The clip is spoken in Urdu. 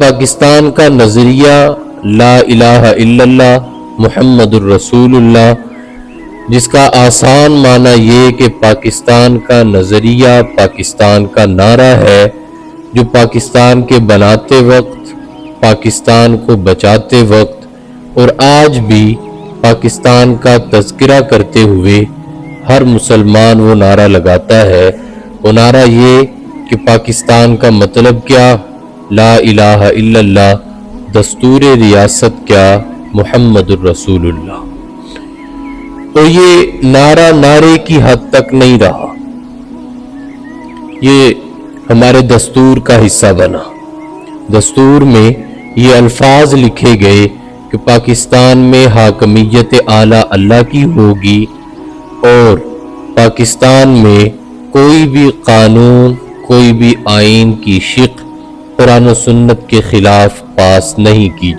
پاکستان کا نظریہ لا الہ الا اللہ محمد الرسول اللہ، جس کا آسان معنی یہ کہ پاکستان کا نظریہ پاکستان کا نعرہ ہے، جو پاکستان کے بناتے وقت، پاکستان کو بچاتے وقت اور آج بھی پاکستان کا تذکرہ کرتے ہوئے ہر مسلمان وہ نعرہ لگاتا ہے۔ وہ نعرہ یہ کہ پاکستان کا مطلب کیا، لا الہ الا اللہ، دستور ریاست کیا، محمد الرسول اللہ۔ تو یہ نعرہ نعرے کی حد تک نہیں رہا، یہ ہمارے دستور کا حصہ بنا۔ دستور میں یہ الفاظ لکھے گئے کہ پاکستان میں حاکمیت اعلیٰ اللہ کی ہوگی اور پاکستان میں کوئی بھی قانون، کوئی بھی آئین کی شق قرآن و سنت کے خلاف پاس نہیں کی جائے۔